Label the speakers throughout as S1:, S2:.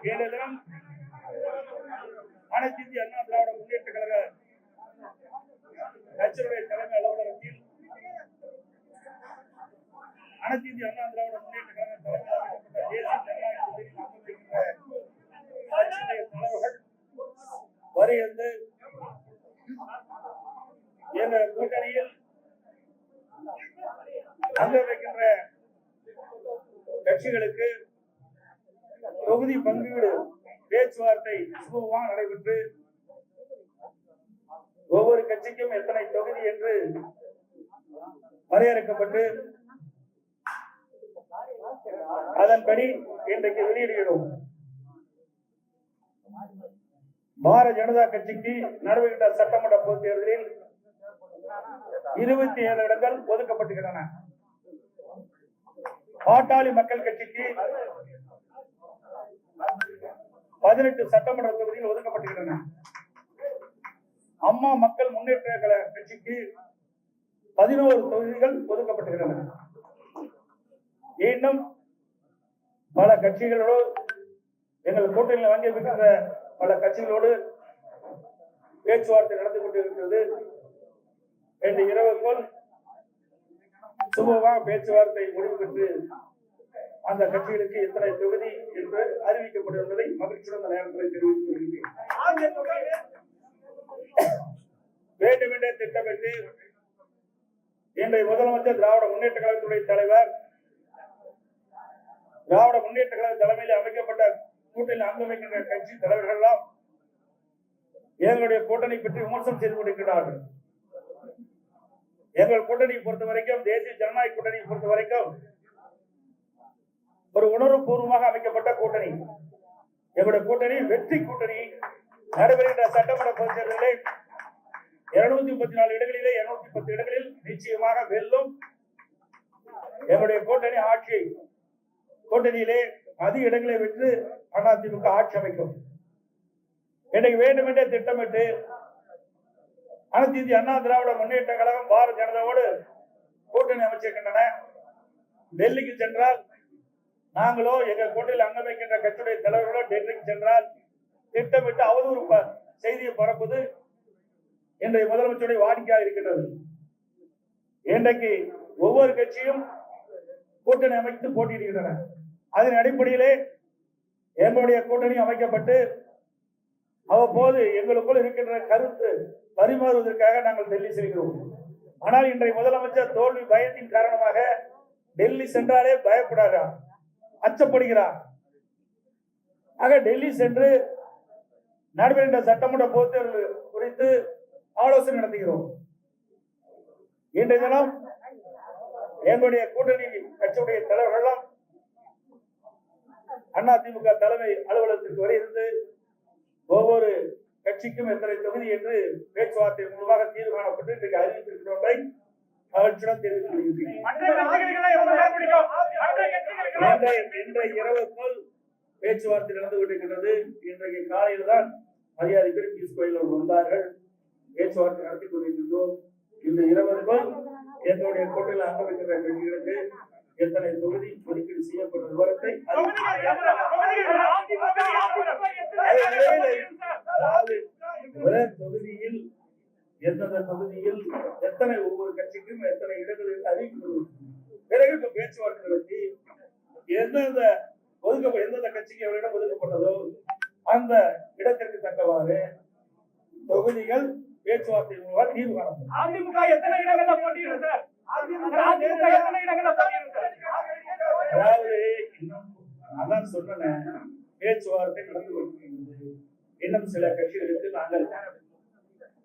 S1: இன்றைய தினம் அனைத்து இந்திய அண்ணா திராவிட முன்னேற்ற கழக கட்சியுடைய தலைமை அலுவலகத்தில் அனைத்து இந்திய அண்ணா திராவிட முன்னேற்ற கழக தலைமையில் தேசிய தலைவர்கள் வருகிறது. என்ற கூட்டணியில் அங்க வைக்கின்ற கட்சிகளுக்கு தொகுதி பங்கீடு பேச்சுவார்த்தை சுமூகமாக நடைபெற்று ஒவ்வொரு கட்சிக்கும் எத்தனை தொகுதி என்று வரையறுக்கப்பட்டு அதன்படி இன்றைக்கு வெளியிடுகிறோம். பாரதிய ஜனதா கட்சிக்கு நடைபெற்ற சட்டமன்ற பொதுத் தேர்தலில் 27 இடங்கள் ஒதுக்கப்பட்டுள்ளன. பாட்டாளி மக்கள் கட்சிக்கு 18 சட்டமன்ற தொகுதிகள் ஒதுக்கப்பட்டுள்ளன. அம்மா மக்கள் முன்னேற்ற கழக கட்சிக்கு 11 தொகுதிகள் ஒதுக்கப்பட்டுள்ளன. இன்னும் பல கட்சிகளோடு எங்கள் கூட்டணியில் வாங்கியிருக்கின்ற பல கட்சிகளோடு பேச்சுவார்த்தை நடந்து கொண்டிருக்கிறது. இன்று இரவுக்குள் சுமூகமாக பேச்சுவார்த்தை முடிவு பெற்று அந்த கட்சிகளுக்கு எத்தனை தொகுதி என்று அறிவிக்கப்படும் என்பதை மகிழ்ச்சியுடன் நேரத்தில் தெரிவித்து வருகிறேன். வேண்டுமென்றே திட்டமிட்டு இன்றைய முதலமைச்சர் திராவிட முன்னேற்ற கழகத்துடைய தலைவர் திராவிட முன்னேற்ற கழக தலைமையில் அமைக்கப்பட்ட கூட்டணியில் அங்கமைக்கின்ற கட்சி தலைவர்கள் எல்லாம் எங்களுடைய கூட்டணி பற்றி விமர்சனம் செய்து கொண்டிருக்கிறார்கள். எங்கள் கூட்டணியை பொறுத்த வரைக்கும், தேசிய ஜனநாயக கூட்டணியை பொறுத்த வரைக்கும் ஒரு உணர்வு பூர்வமாக அமைக்கப்பட்ட கூட்டணி. எங்களுடைய கூட்டணி வெற்றி கூட்டணி. நடைபெறுகின்ற சட்டமன்ற பொதுத் தேர்தலில் 234 இடங்களிலே 210 இடங்களில் நிச்சயமாக வெல்லும். எங்களுடைய கூட்டணி ஆட்சி கூட்டணியிலே அதிக இடங்களை வென்று அதிமுக ஆட்சி அமைக்கும். இன்னைக்கு வேண்டுமென்றே திட்டமிட்டு அனைத்து இந்திய அண்ணா திராவிட முன்னேற்ற கழகம் பாரதிய ஜனதாவோடு கூட்டணி அமைச்சிருக்கின்றன. டெல்லிக்கு சென்றால் நாங்களோ எங்கள் கூட்டணியில் அங்கமைக்கின்ற கட்சியுடைய தலைவர்களோ டெல்லிக்கு சென்றால் திட்டமிட்டு அவதூறு செய்தியை பரப்புவது இன்றைய முதலமைச்சருடைய வாடிக்கையாக இருக்கின்றது. இன்றைக்கு ஒவ்வொரு கட்சியும் கூட்டணி அமைத்து போட்டியிடுகின்றன. அதன் அடிப்படையிலே எங்களுடைய கூட்டணி அமைக்கப்பட்டு அவ்வப்போது எங்களுக்குள் இருக்கின்ற கருத்து பரிமாறுவதற்காக நாங்கள் டெல்லி செல்கிறோம். ஆனால் இன்றைய முதலமைச்சர் தோல்வி பயத்தின் காரணமாக டெல்லி சென்றாலே பயப்படாதார், அச்சப்படுகிறார். ஆக டெல்லி சென்று நடைபெறுகின்ற சட்டமன்ற பொதுத் தேர்தல் குறித்து ஆலோசனை நடத்துகிறோம். இன்றைய தினம் எங்களுடைய கூட்டணி கட்சியுடைய தலைவர்கள் அதிமுக தலைமை அலுவலகத்திற்கு வரை இருந்து ஒவ்வொரு கட்சிக்கும் எத்தனை தொகுதி என்று பேச்சுவார்த்தை மூலமாக தீர்வு காணப்பட்டு இன்றைக்கு அறிவித்திருக்கிறோம். மகிழ்ச்சியுடன் தெரிவித்துள்ளேன். இன்றைய இரவுக்குள் பேச்சுவார்த்தை நடந்து கொண்டிருக்கிறது. இன்றைக்கு காலையில் தான் மரியாதைக்குரிய பியூஷ் கோயல் அவர்கள் வந்தார்கள். பேச்சுவார்த்தை நடத்தி கொண்டிருக்கின்றோம். இந்த இரவுக்குள் எங்களுடைய கூட்டணியில் அங்கமைக்கின்ற கட்சிகளுக்கு எத்தனை தொகுதி ஒதுக்கீடு செய்யப்பட்ட விவரத்தை ஒரே தொகுதியில் எந்தெந்த தொகுதியில் எத்தனை ஒவ்வொரு கட்சிக்கும் எத்தனை இடங்களில் அறிவிக்கப்படும். பிறகு இப்ப பேச்சுவார்த்தை நடத்தி எந்தெந்த கட்சிக்கு எவரிடம் ஒதுக்கப்பட்டதோ அந்த இடத்திற்கு தக்கவாறு தொகுதிகள் பேச்சுவார்த்தை மூலமாக தீர்வு காணப்படும்.
S2: அதிமுக எத்தனை இடங்கள்ல போட்டியிடும் சார்?
S1: அதாவது அதான் சொன்னேன், பேச்சுவார்த்தை நடந்து கொண்டிருக்கிறது. இன்னும் சில கட்சிகளுக்கு நாங்கள்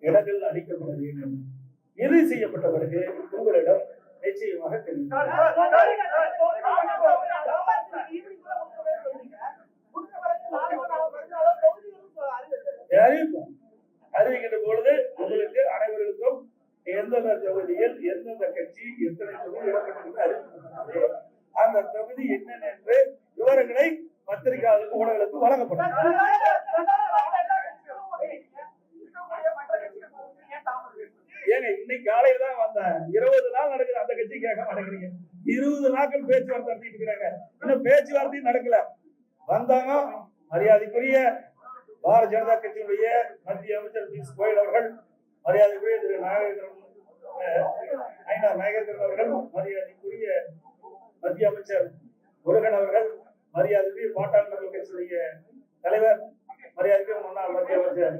S1: இடங்கள் அளிக்கப்பட வேண்டும். இறுதி செய்யப்பட்ட பிறகு உங்களிடம் நிச்சயமாக தெரிவிப்போம். அறிவிக்கின்ற பொழுது உங்களுக்கு அனைவருக்கும் எந்தெந்த தொகுதியில் எந்தெந்த கட்சி எத்தனை தொகுதி இடப்பட்டிருக்கு அறிவிக்கப்பட்டது, அந்த தொகுதி என்னென்ன என்று விவரங்களை பத்திரிகையாளர்களுக்கு ஊடகங்களுக்கு வழங்கப்படும். ஏங்க இன்னைக்கு காலையில தான் வந்தேன். 20 நாள் நடக்குது, அந்த கட்சி கேட்க மாட்டேங்கிறீங்க. 20 நாட்கள் பேச்சுவார்த்தை நடத்திட்டு இருக்கிறாங்க. இன்னும் பேச்சுவார்த்தையும் நடக்கல. வந்தாங்க மரியாதைக்குரிய பாரதிய ஜனதா கட்சியினுடைய மத்திய அமைச்சர் பியூஷ் கோயல் அவர்கள், மரியாதைக்குரிய திரு நாகேந்திரன் அவர்கள், மரியாதைக்குரிய மத்திய அமைச்சர் முருகன் அவர்கள், மரியாதைக்குரிய பாட்டாளி மக்கள் கட்சியுடைய தலைவர், மரியாதைக்குரிய முன்னாள் மத்திய அமைச்சர்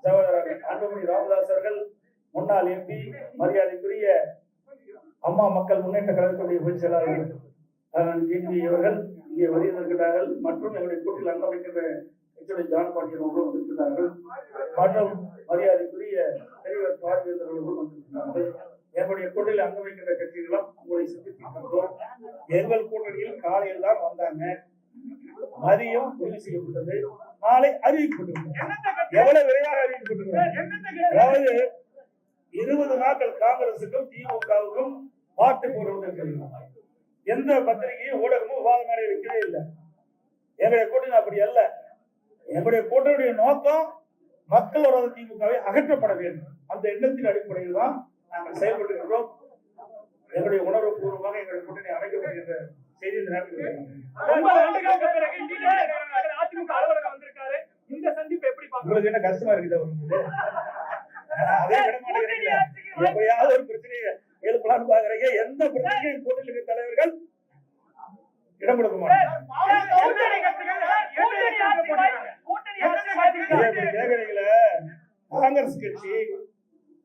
S1: சகோதரர் அன்புமணி ராமதாஸ் அவர்கள், முன்னாள் எம்பி, மரியாதைக்குரிய அம்மா மக்கள் முன்னேற்ற கழகத்துடைய பொதுச் செயலாளர் ஜிபி அவர்கள் இங்கே வருகிறார்கள். மற்றும் எங்களுடைய கூட்டில் அங்கமைக்கின்ற ஜான் பாண்டியன் அவர்களும் வந்திருக்கிறார்கள். மற்றும் மரியாதைக்குரிய பெரியவர் பார்வையாளர் அவர்களும் வந்திருக்கிறார்கள். எங்களுடைய கூட்டணியில் அங்கமைக்கின்ற கட்சிகளும் உங்களை சந்தித்திருக்கின்றோம். எங்கள் கூட்டணியில் காலையில் தான் வந்தாங்க, மதியம் முடிவு செய்யப்பட்டது, நாளை அறிவிக்கப்பட்டது. எவ்வளவு விரைவாக அறிவிக்கப்பட்டது! அதாவது 20 நாட்கள் காங்கிரசுக்கும் திமுகவுக்கும் மாற்று போடுவதற்கு எந்த பத்திரிகையும் ஊடகமும் விவாத மேடை வைக்கவே இல்லை. எங்களுடைய கூட்டணி அப்படி அல்ல. எங்களுடைய கூட்டணியுடைய நோக்கம் மக்களோட திமுகவை அகற்றப்பட வேண்டும். அந்த எண்ணத்தின் அடிப்படையில் தான் நாங்கள் செயல்பட்டுகிறோம். எங்களுடைய உணர்வு பூர்வமாக எங்களுடைய கூட்டணி அமைக்கப்படுகின்ற செய்தி இந்த நேரத்தில்
S2: அதிமுக அலுவலகம் வந்திருக்காரு. இந்த சந்திப்பு எப்படி
S1: உங்களுக்கு என்ன கஷ்டமா இருக்குது? அதே விட மாட்டேங்கிறீங்க. எப்படியாவது ஒரு பிரச்சனையை எழுப்பலான்னு பாக்குறீங்க. எந்த பிரச்சனையும் கூட்டணி தலைவர்கள் இடம் கொடுக்க மாட்டாங்க. கேக்குறீங்களே, காங்கிரஸ் கட்சி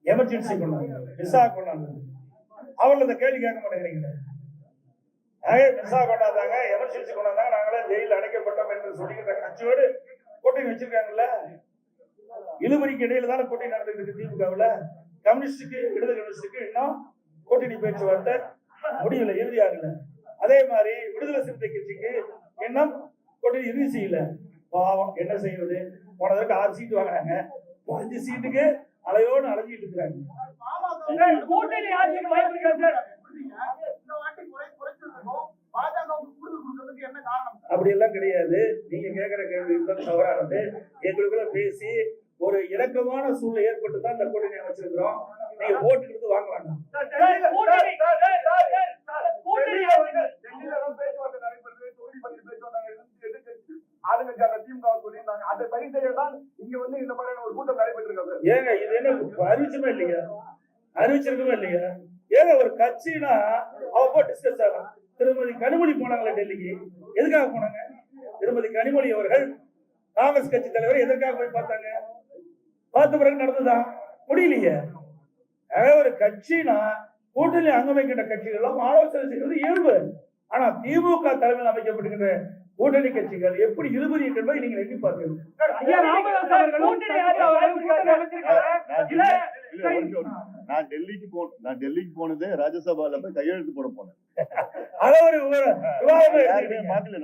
S1: எமர்ஜென்சி கொண்டாங்க, விசா கொண்டாங்க, அவர்கள் இந்த கேள்வி கேட்க மாட்டேங்கிறீங்களே. விசா கொண்டாந்தாங்க, எமர்ஜென்சி கொண்டாந்தாங்க, நாங்களே ஜெயிலில் அடைக்கப்பட்டோம் என்று சொல்லிக்கிற கட்சியோடு கூட்டணி வச்சிருக்காங்கல்ல. இழுபறிக்கு இடையில தானே கூட்டணி நடந்துட்டு இருக்கு. திமுகவுல கம்யூனிஸ்டுக்கு, விடுதலை கம்யூனிஸ்டுக்கு இன்னும் கூட்டணி பேச்சுவார்த்தை முடியல, இறுதியாகல. அதே மாதிரி விடுதலை சிறுத்தை கட்சிக்கு இன்னும் கூட்டணி இறுதி செய்யல. பாவம், என்ன செய்வது? போனதற்கு 6 சீட்டு வாங்கினாங்க, 5 சீட்டுக்கு அலையோடு அலைஞ்சிட்டு இருக்கிறாங்க. அப்படி எல்லாம் கிடையாது. நீங்க கேட்கிற கேள்வி தவறானது. எங்களுக்குள்ள பேசி ஒரு இணக்கமான சூழ்நிலை ஏற்பட்டு தான் இந்த கூட்டணி அமைச்சிருக்கிறோம். நீங்க ஓட்டு எடுத்து வாங்க வேண்டாம். ஏங்க இது என்ன அறிவிச்சுமே இல்லையா? அறிவிச்சிருக்கவே இல்லையா? ஏங்க ஒரு கட்சினா அவ போய் டிஸ்கஸ் ஆகலாம். திருமதி கனிமொழி போனாங்களே டெல்லிக்கு, எதுக்காக போனாங்க? திருமதி கனிமொழி அவர்கள் காங்கிரஸ் கட்சி தலைவர் எதற்காக போய் பார்த்தாங்க? பார்த்த பிறகு நடந்துதான் முடியலையே. ஒரு கட்சினா கூட்டணி அங்கமைக்கின்ற கட்சிகளும் ஆலோசனை செய்வது இயல்பு. ஆனா திமுக தலைமையில் அமைக்கப்படுகின்ற கூட்டணி கட்சிகள் எப்படி இழுபறி என்பதை நீங்கள் எண்ணி பார்க்கிறீர்கள்.
S3: நான் டெல்லிக்கு போனது ராஜ்யசபால போய் கையெழுத்து போட போனேன்.
S1: அத ஒரு விவாதம்
S3: மாத்தல.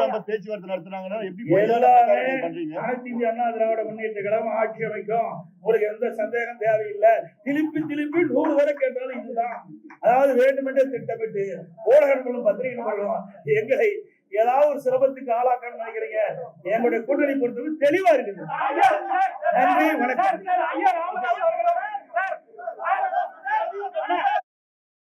S3: நான் பேச்சுவார்த்தை நடத்தினாங்கன்னா
S1: அனைத்து இந்திய அண்ணா திராவிட முன்னேற்ற கழகம் ஆட்சி அமைக்கும், உங்களுக்கு எந்த சந்தேகம் தேவையில்லை. திருப்பி 100 வரை கேட்டாலும் இதுதான். அதாவது வேண்டுமென்றே திட்டமிட்டு ஊடகங்களும் பத்திரிகைகளும் எங்களை ஏதாவது ஒரு சிரமத்துக்கு ஆளாக்கணும்னு நினைக்கிறீங்க. எங்களுடைய கூட்டணி பொறுத்தவரை தெளிவா இருக்குது. நன்றி, வணக்கம்.